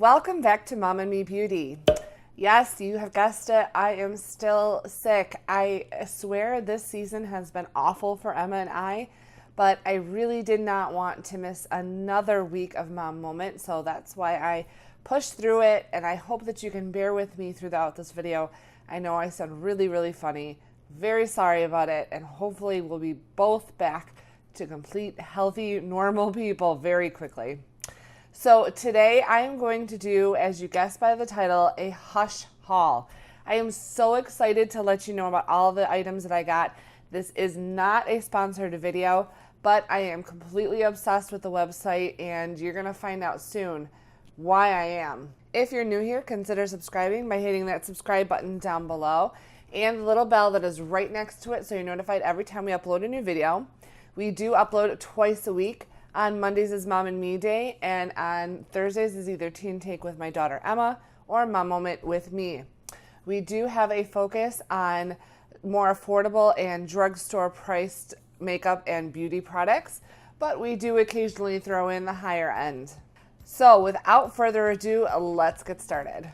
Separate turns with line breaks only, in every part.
Welcome back to MomNMeBeauty. Yes, you have guessed it, I am still sick. I swear this season has been awful for Emma and I, but I really did not want to miss another week of Mom Moment, so that's why I pushed through it, and I hope that you can bear with me throughout this video. I know I sound really funny, very sorry about it, and hopefully we'll be both back to complete, healthy, normal people very quickly. So today I am going to do, as you guessed by the title, a Hush haul. I am so excited to let you know about all the items that I got. This is not a sponsored video, but I am completely obsessed with the website, and you're going to find out soon why I am. If you're new here, consider subscribing by hitting that subscribe button down below and the little bell that is right next to it so you're notified every time we upload a new video. We do upload twice a week. On Mondays is Mom and Me Day, and on Thursdays is either Teen Take with my daughter Emma or Mom Moment with me. We do have a focus on more affordable and drugstore priced makeup and beauty products, but we do occasionally throw in the higher end. So without further ado, let's get started.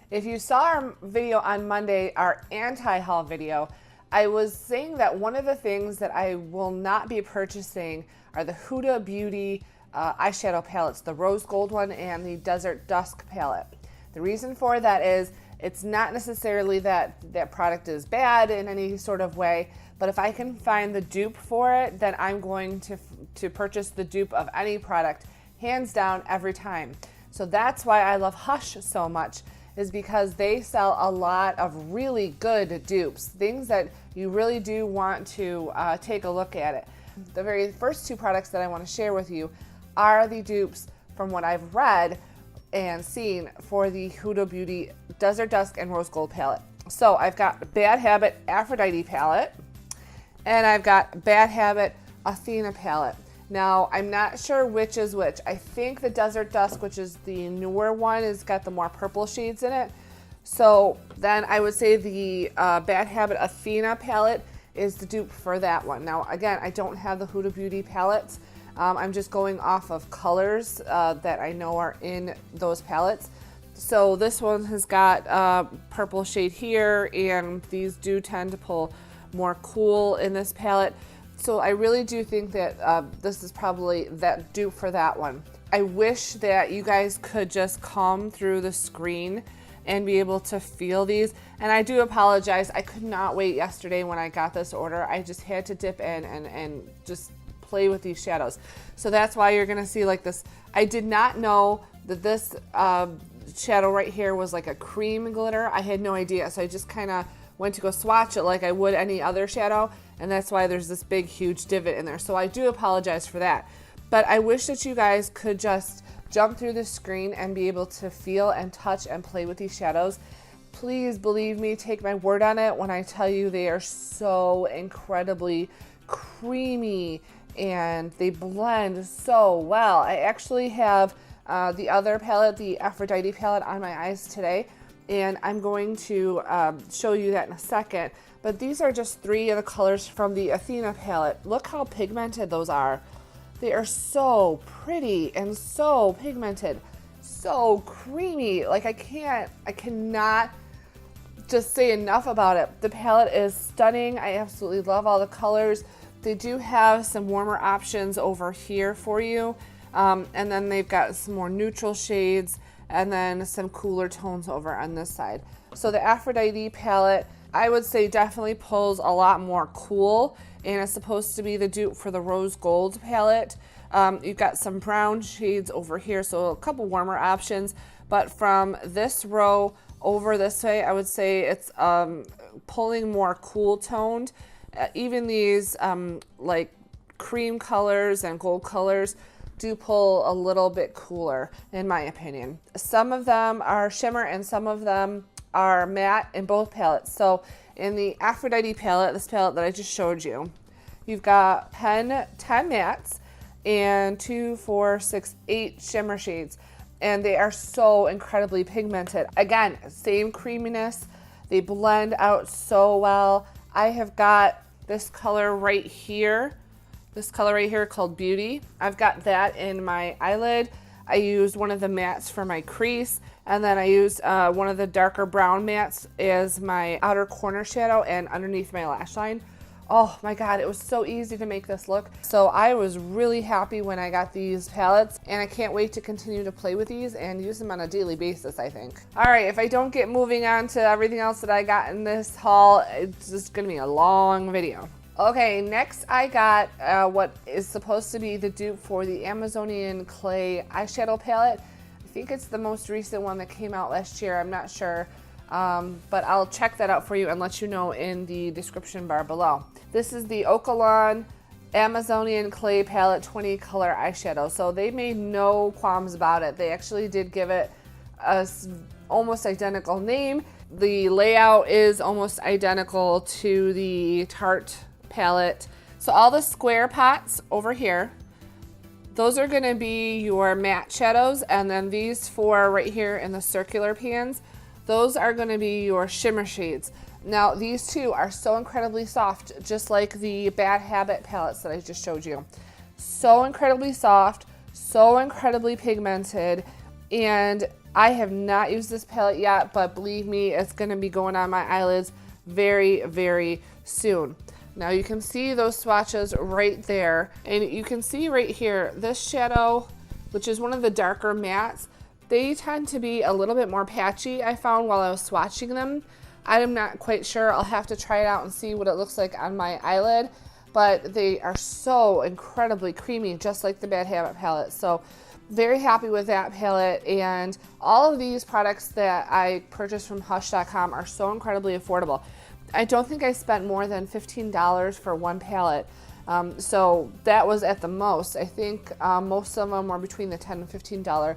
If you saw our video on Monday, our anti-haul video, I was saying that one of the things that I will not be purchasing are the Huda Beauty eyeshadow palettes, the rose gold one and the desert dusk palette. The reason for that is it's not necessarily that that product is bad in any sort of way, but if I can find the dupe for it, then I'm going to purchase the dupe of any product, hands down, every time. So that's why I love Hush so much, is because they sell a lot of really good dupes, things that you really do want to take a look at it. The very first two products that I want to share with you are the dupes from what I've read and seen for the Huda Beauty Desert Dusk and Rose Gold palette. So I've got Bad Habit Aphrodite palette, and I've got Bad Habit Athena palette. Now, I'm not sure which is which. I think the Desert Dusk, which is the newer one, has got the more purple shades in it. So then I would say the Bad Habit Athena palette is the dupe for that one. Now, again, I don't have the Huda Beauty palettes. I'm just going off of colors that I know are in those palettes. So this one has got purple shade here, and these do tend to pull more cool in this palette. So I really do think that this is probably that dupe for that one. I wish that you guys could just come through the screen and be able to feel these. And I do apologize, I could not wait yesterday when I got this order. I just had to dip in and just play with these shadows. So that's why you're gonna see like this. I did not know that this shadow right here was like a cream glitter. I had no idea, so I just kind of went to go swatch it like I would any other shadow, and that's why there's this big huge divot in there. So I do apologize for that. But I wish that you guys could just jump through the screen and be able to feel and touch and play with these shadows. Please believe me, take my word on it when I tell you they are so incredibly creamy and they blend so well. I actually have the other palette, the Aphrodite palette, on my eyes today, and I'm going to show you that in a second. But these are just three of the colors from the Athena palette. Look how pigmented those are. They are so pretty and so pigmented, so creamy. Like I cannot just say enough about it. The palette is stunning. I absolutely love all the colors. They do have some warmer options over here for you. And then they've got some more neutral shades and then some cooler tones over on this side. So the Aphrodite palette, I would say, definitely pulls a lot more cool, and it's supposed to be the dupe for the Rose Gold palette. You've got some brown shades over here, so a couple warmer options. But from this row over this way, I would say it's pulling more cool toned. Even these like cream colors and gold colors do pull a little bit cooler, in my opinion. Some of them are shimmer and some of them are matte in both palettes. So in the Aphrodite palette, this palette that I just showed you, you've got 10 mattes and 2, 4, 6, 8 shimmer shades, and they are so incredibly pigmented. Again, same creaminess. They blend out so well. I have got this color right here called Beauty. I've got that in my eyelid. I used one of the mattes for my crease, and then I used one of the darker brown mattes as my outer corner shadow and underneath my lash line. Oh my God, it was so easy to make this look. So I was really happy when I got these palettes, and I can't wait to continue to play with these and use them on a daily basis, I think. All right, if I don't get moving on to everything else that I got in this haul, it's just gonna be a long video. Okay, next I got what is supposed to be the dupe for the Amazonian Clay eyeshadow palette. I think it's the most recent one that came out last year, I'm not sure. But I'll check that out for you and let you know in the description bar below. This is the Okalon Amazonian Clay Palette 20 color eyeshadow. So they made no qualms about it. They actually did give it a almost identical name. The layout is almost identical to the Tarte palette. So all the square pots over here, those are gonna be your matte shadows, and then these four right here in the circular pans, those are going to be your shimmer shades. Now these two are so incredibly soft, just like the Bad Habit palettes that I just showed you. So incredibly soft, so incredibly pigmented, and I have not used this palette yet, but believe me, it's going to be going on my eyelids very, very soon. Now you can see those swatches right there, and you can see right here, this shadow, which is one of the darker mattes, they tend to be a little bit more patchy, I found while I was swatching them. I'm not quite sure. I'll have to try it out and see what it looks like on my eyelid, but they are so incredibly creamy, just like the Bad Habit palette. So very happy with that palette, and all of these products that I purchased from Hush.com are so incredibly affordable. I don't think I spent more than $15 for one palette. So that was at the most. I think most of them were between the $10 and $15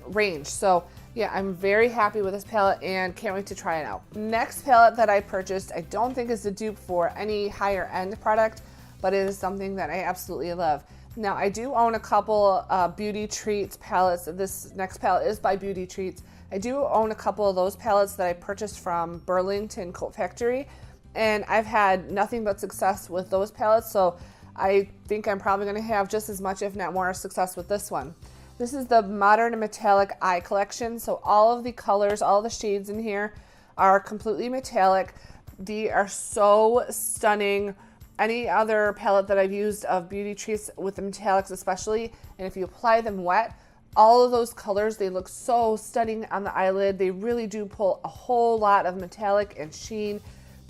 range. So yeah, I'm very happy with this palette and can't wait to try it out. Next palette that I purchased, I don't think is a dupe for any higher end product, but it is something that I absolutely love. Now I do own a couple Beauty Treats palettes. This next palette is by Beauty Treats. I do own a couple of those palettes that I purchased from Burlington Coat Factory, and I've had nothing but success with those palettes, so I think I'm probably going to have just as much, if not more, success with this one. This is the Modern Metallic Eye Collection. So all of the colors, all the shades in here are completely metallic. They are so stunning. Any other palette that I've used of Beauty Treats with the metallics especially, and if you apply them wet, all of those colors, they look so stunning on the eyelid. They really do pull a whole lot of metallic and sheen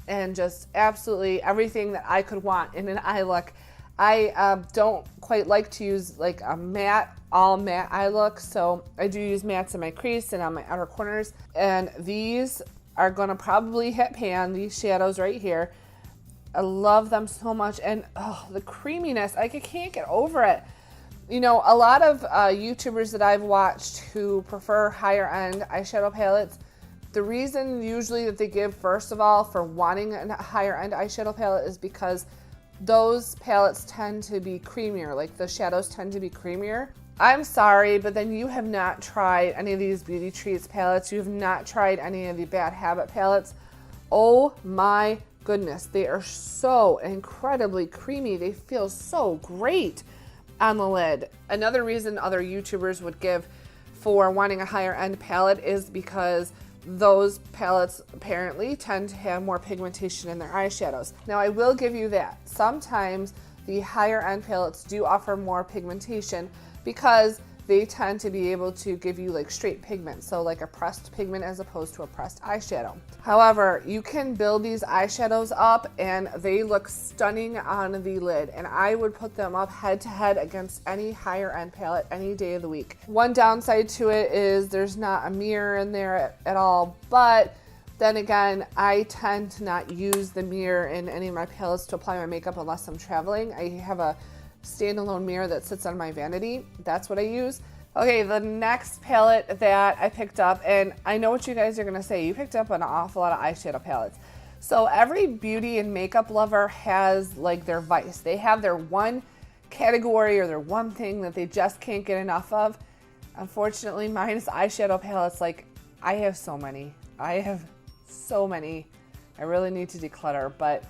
and just absolutely everything that I could want in an eye look. I don't quite like to use like a matte, all matte eye look, so I do use mattes in my crease and on my outer corners, and these are gonna probably hit pan, these shadows right here. I love them so much, and oh, the creaminess, I can't get over it. You know, a lot of YouTubers that I've watched who prefer higher end eyeshadow palettes, the reason usually that they give first of all for wanting a higher end eyeshadow palette is because those palettes tend to be creamier, like the shadows tend to be creamier. I'm sorry, but then you have not tried any of these Beauty Treats palettes. You have not tried any of the Bad Habit palettes. Oh my goodness, they are so incredibly creamy. They feel so great on the lid. Another reason other YouTubers would give for wanting a higher end palette is because those palettes apparently tend to have more pigmentation in their eyeshadows. Now I will give you that. Sometimes the higher end palettes do offer more pigmentation because they tend to be able to give you like straight pigment, so like a pressed pigment as opposed to a pressed eyeshadow. However, you can build these eyeshadows up and they look stunning on the lid, and I would put them up head to head against any higher end palette any day of the week. One downside to it is there's not a mirror in there at all, but then again, I tend to not use the mirror in any of my palettes to apply my makeup unless I'm traveling. I have a standalone mirror that sits on my vanity. That's what I use. Okay, the next palette that I picked up, and I know what you guys are gonna say, you picked up an awful lot of eyeshadow palettes. So every beauty and makeup lover has like their vice. They have their one category or their one thing that they just can't get enough of. Unfortunately, mine is eyeshadow palettes. Like, I have so many. I have so many. I really need to declutter, but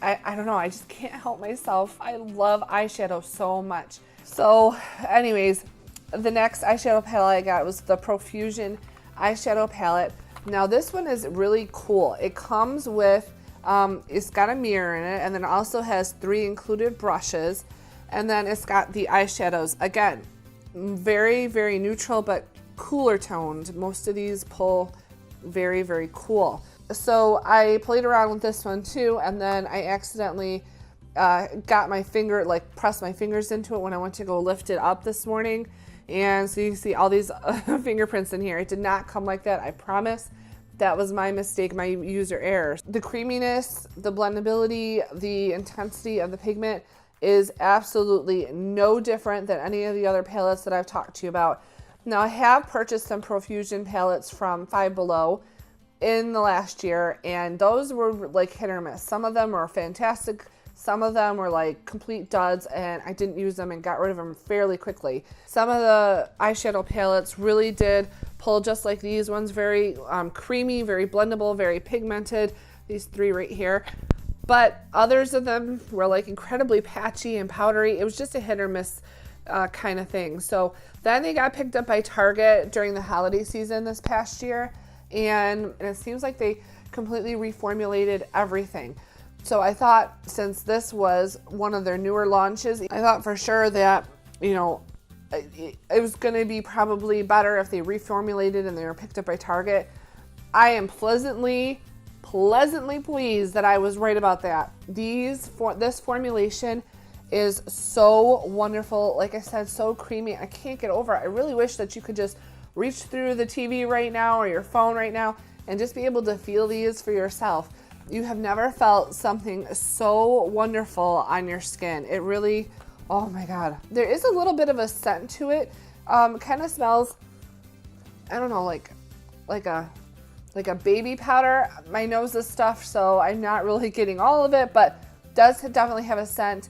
I don't know, I just can't help myself. I love eyeshadow so much. So anyways, the next eyeshadow palette I got was the Profusion eyeshadow palette. Now this one is really cool. It comes with, it's got a mirror in it, and then it also has 3 included brushes, and then it's got the eyeshadows. Again, very, very neutral, but cooler toned. Most of these pull very, very cool. So I played around with this one too, and then I accidentally got my finger, like pressed my fingers into it when I went to go lift it up this morning. And so you see all these fingerprints in here. It did not come like that, I promise. That was my mistake, my user error. The creaminess, the blendability, the intensity of the pigment is absolutely no different than any of the other palettes that I've talked to you about. Now I have purchased some Profusion palettes from Five Below in the last year, and those were like hit or miss. Some of them were fantastic. Some of them were like complete duds, and I didn't use them and got rid of them fairly quickly. Some of the eyeshadow palettes really did pull just like these ones, very creamy, very blendable, very pigmented, these 3 right here. But others of them were like incredibly patchy and powdery. It was just a hit or miss kind of thing. So then they got picked up by Target during the holiday season this past year, and it seems like they completely reformulated everything. So I thought, since this was one of their newer launches, I thought for sure that, you know, it was going to be probably better if they reformulated and they were picked up by Target. I am pleasantly pleased that I was right about that. This formulation is so wonderful. Like I said, so creamy. I can't get over it. I really wish that you could just reach through the TV right now or your phone right now and just be able to feel these for yourself. You have never felt something so wonderful on your skin. It really, oh my God. There is a little bit of a scent to it. Kind of smells, I don't know, like a baby powder. My nose is stuffed, so I'm not really getting all of it, but does definitely have a scent.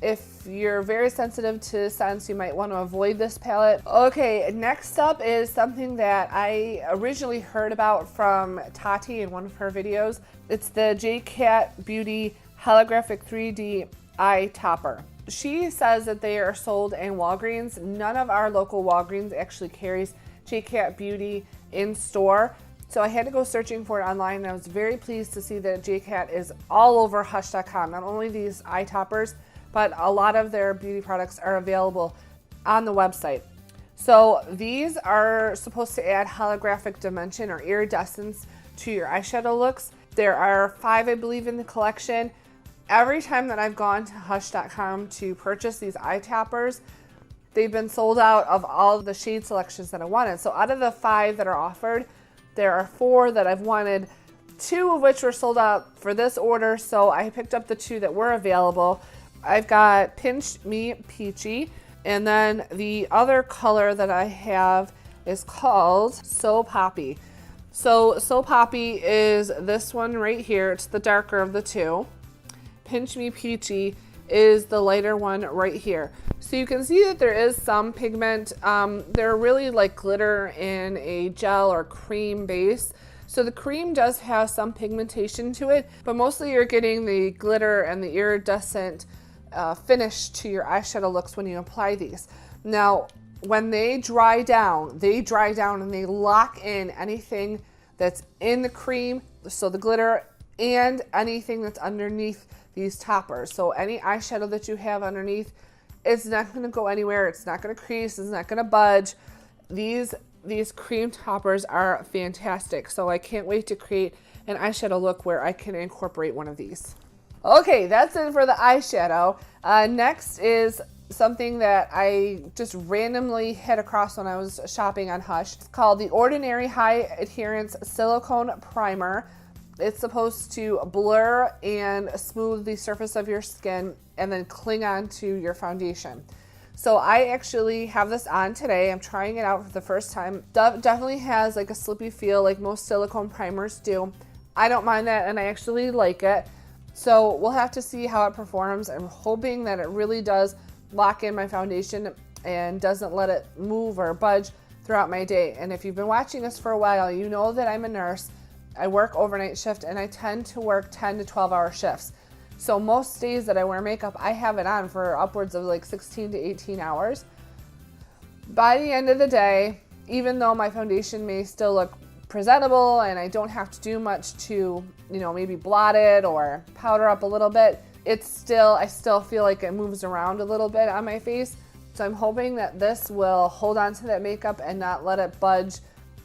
If you're very sensitive to scents, you might want to avoid this palette. Okay, next up is something that I originally heard about from Tati in one of her videos. It's the J-Cat Beauty Holographic 3D Eye Topper. She says that they are sold in Walgreens. None of our local Walgreens actually carries J-Cat Beauty in store. So I had to go searching for it online, and I was very pleased to see that J-Cat is all over Hush.com. Not only these eye toppers, but a lot of their beauty products are available on the website. So these are supposed to add holographic dimension or iridescence to your eyeshadow looks. There are 5, I believe, in the collection. Every time that I've gone to Hush.com to purchase these eye toppers, they've been sold out of all the shade selections that I wanted. So out of the 5 that are offered, there are 4 that I've wanted, 2 of which were sold out for this order, so I picked up the 2 that were available. I've got Pinch Me Peachy, and then the other color that I have is called So Poppy. So Poppy is this one right here. It's the darker of the 2. Pinch Me Peachy is the lighter one right here. So you can see that there is some pigment. They're really like glitter in a gel or cream base. So the cream does have some pigmentation to it, but mostly you're getting the glitter and the iridescent finish to your eyeshadow looks when you apply these. Now, when they dry down and they lock in anything that's in the cream, so the glitter, and anything that's underneath these toppers. So any eyeshadow that you have underneath, it's not going to go anywhere. It's not going to crease. It's not going to budge. These cream toppers are fantastic. So I can't wait to create an eyeshadow look where I can incorporate one of these. Okay, that's it for the eyeshadow. Next is something that I just randomly hit across when I was shopping on Hush. It's called the Ordinary High-Adherence Silicone Primer. It's supposed to blur and smooth the surface of your skin and then cling on to your foundation. So I actually have this on today. I'm trying it out for the first time. Definitely has like a slippy feel like most silicone primers do. I don't mind that, and I actually like it. So we'll have to see how it performs. I'm hoping that it really does lock in my foundation and doesn't let it move or budge throughout my day. And if you've been watching us for a while, you know that I'm a nurse. I work overnight shift, and I tend to work 10 to 12 hour shifts. So most days that I wear makeup, I have it on for upwards of like 16 to 18 hours. By the end of the day, even though my foundation may still look presentable and I don't have to do much to, you know, maybe blot it or powder up a little bit, I still feel like it moves around a little bit on my face. So I'm hoping that this will hold on to that makeup and not let it budge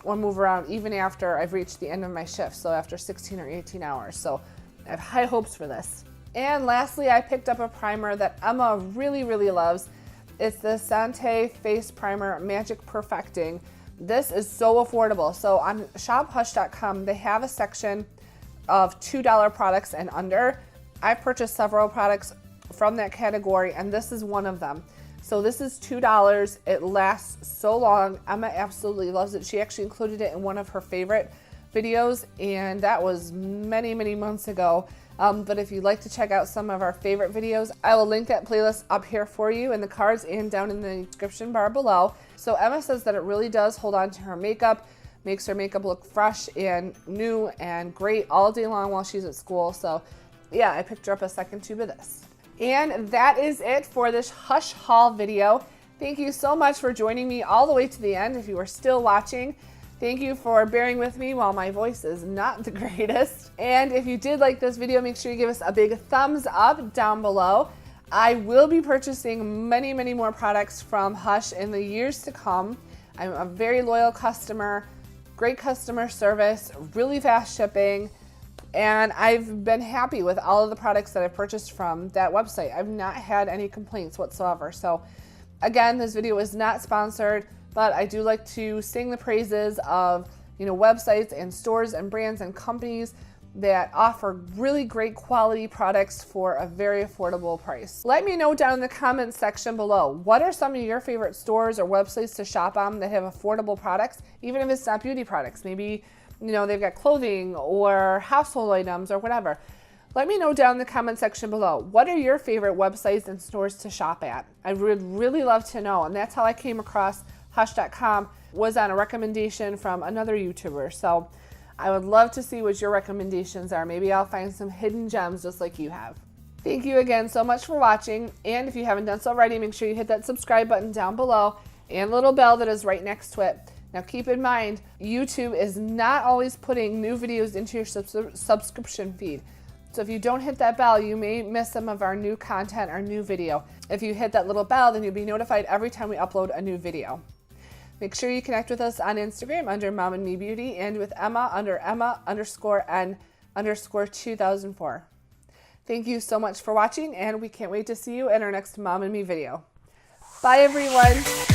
or move around even after I've reached the end of my shift, so after 16 or 18 hours. So I have high hopes for this. And lastly, I picked up a primer that Emma really, really loves. It's the Santee Face Primer Magic Perfecting. This is so affordable. So on shophush.com, they have a section of $2 products and under. I've purchased several products from that category, and this is one of them. So this is $2. It lasts so long. Emma absolutely loves it. She actually included it in one of her favorite videos, and that was many, many months ago. But if you'd like to check out some of our favorite videos, I will link that playlist up here for you in the cards and down in the description bar below. So Emma says that it really does hold on to her makeup, makes her makeup look fresh and new and great all day long while she's at school. So yeah, I picked her up a second tube of this. And that is it for this Hush haul video. Thank you so much for joining me all the way to the end. If you are still watching, thank you for bearing with me while my voice is not the greatest. And if you did like this video, make sure you give us a big thumbs up down below. I will be purchasing many, many more products from Hush in the years to come. I'm a very loyal customer, great customer service, really fast shipping, and I've been happy with all of the products that I've purchased from that website. I've not had any complaints whatsoever. So again, this video is not sponsored, but I do like to sing the praises of, you know, websites and stores and brands and companies that offer really great quality products for a very affordable price. Let me know down in the comments section below, what are some of your favorite stores or websites to shop on that have affordable products, even if it's not beauty products. Maybe, you know, they've got clothing or household items or whatever. Let me know down in the comment section below, what are your favorite websites and stores to shop at? I would really love to know, and that's how I came across Hush.com, was on a recommendation from another YouTuber. So I would love to see what your recommendations are. Maybe I'll find some hidden gems just like you have. Thank you again so much for watching, and if you haven't done so already, make sure you hit that subscribe button down below and little bell that is right next to it. Now keep in mind, YouTube is not always putting new videos into your subscription feed. So if you don't hit that bell, you may miss some of our new content, our new video. If you hit that little bell, then you'll be notified every time we upload a new video. Make sure you connect with us on Instagram under MomNMeBeauty and with Emma under Emma_N_2004. Thank you so much for watching, and we can't wait to see you in our next Mom and Me video. Bye everyone.